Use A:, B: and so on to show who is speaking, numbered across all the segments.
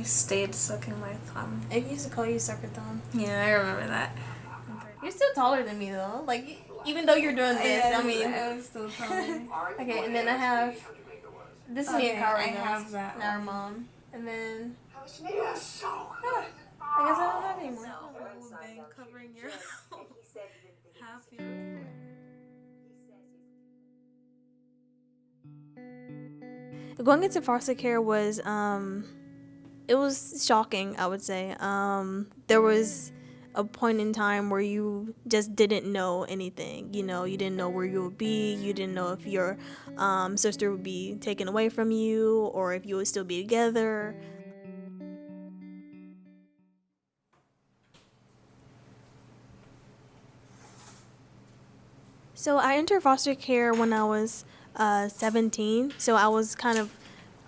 A: I stayed sucking my thumb.
B: I used to call you sucker thumb.
A: Yeah, I remember that.
B: You're still taller than me though. Like, even though you're doing this,
A: Yeah,
B: I mean.
A: I was still taller.
B: Okay, and then I have. This is me and Kara.
A: I have that.
B: And our mom. And then. I guess I don't have anymore.
A: Thing covering your half your.
B: Going into foster care was it was shocking, I would say. There was a point in time where you just didn't know anything. You know, you didn't know where you would be. You didn't know if your sister would be taken away from you or if you would still be together. So I entered foster care when I was 17. So I was kind of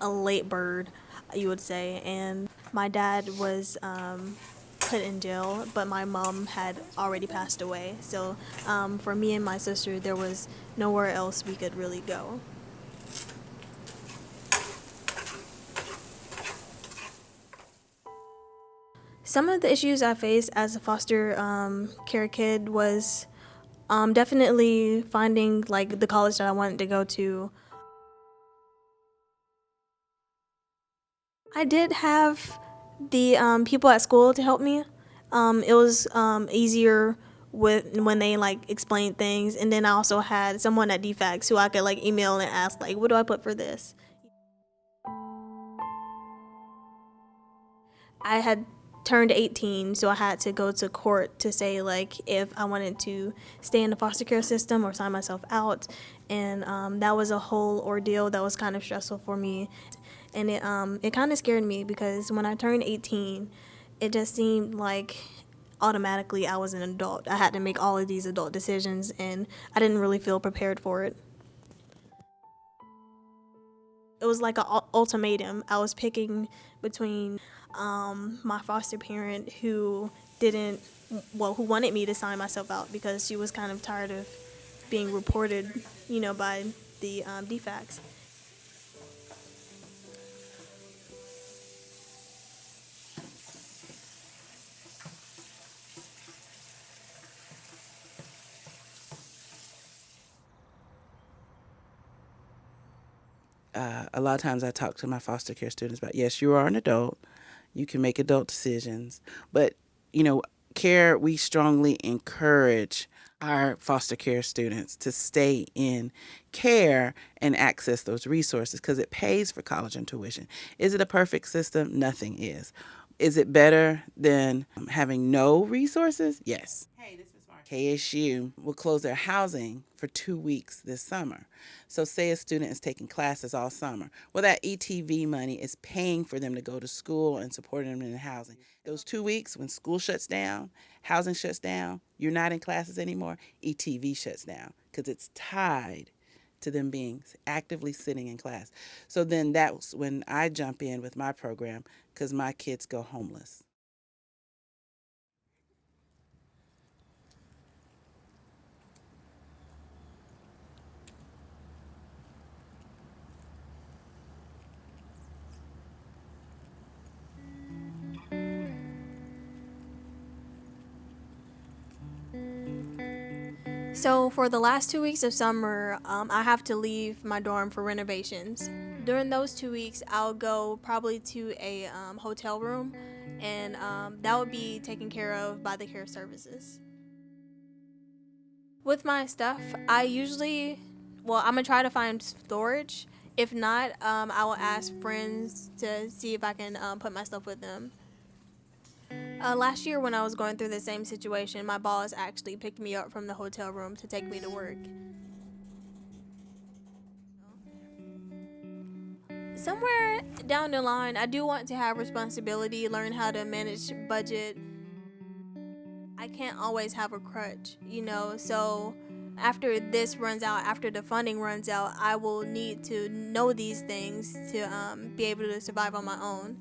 B: a late bird, you would say. And my dad was put in jail, but my mom had already passed away. So for me and my sister, there was nowhere else we could really go. Some of the issues I faced as a foster care kid was definitely finding like the college that I wanted to go to. I did have the people at school to help me. It was easier when they like explained things, and then I also had someone at DFACS who I could like email and ask like, what do I put for this? I had turned 18, so I had to go to court to say like if I wanted to stay in the foster care system or sign myself out, and that was a whole ordeal that was kind of stressful for me, and it kind of scared me because when I turned 18, it just seemed like automatically I was an adult. I had to make all of these adult decisions, and I didn't really feel prepared for it. It was like an ultimatum. I was picking between my foster parent who wanted me to sign myself out because she was kind of tired of being reported, by the DFACS.
C: A lot of times I talk to my foster care students about, yes, you are an adult. You can make adult decisions. But, care, we strongly encourage our foster care students to stay in care and access those resources because it pays for college and tuition. Is it a perfect system? Nothing is. Is it better than having no resources? Yes. Hey, this is Mark. KSU will close their housing for 2 weeks this summer. So say a student is taking classes all summer. Well, that ETV money is paying for them to go to school and supporting them in housing. Those 2 weeks when school shuts down, housing shuts down, you're not in classes anymore, ETV shuts down because it's tied to them being actively sitting in class. So then that's when I jump in with my program because my kids go homeless.
B: So for the last 2 weeks of summer, I have to leave my dorm for renovations. During those 2 weeks, I'll go probably to a hotel room, and that would be taken care of by the care services. With my stuff, I'm gonna try to find storage. If not, I will ask friends to see if I can put my stuff with them. Last year when I was going through the same situation, my boss actually picked me up from the hotel room to take me to work. Somewhere down the line, I do want to have responsibility, learn how to manage budget. I can't always have a crutch, so after the funding runs out, I will need to know these things to be able to survive on my own.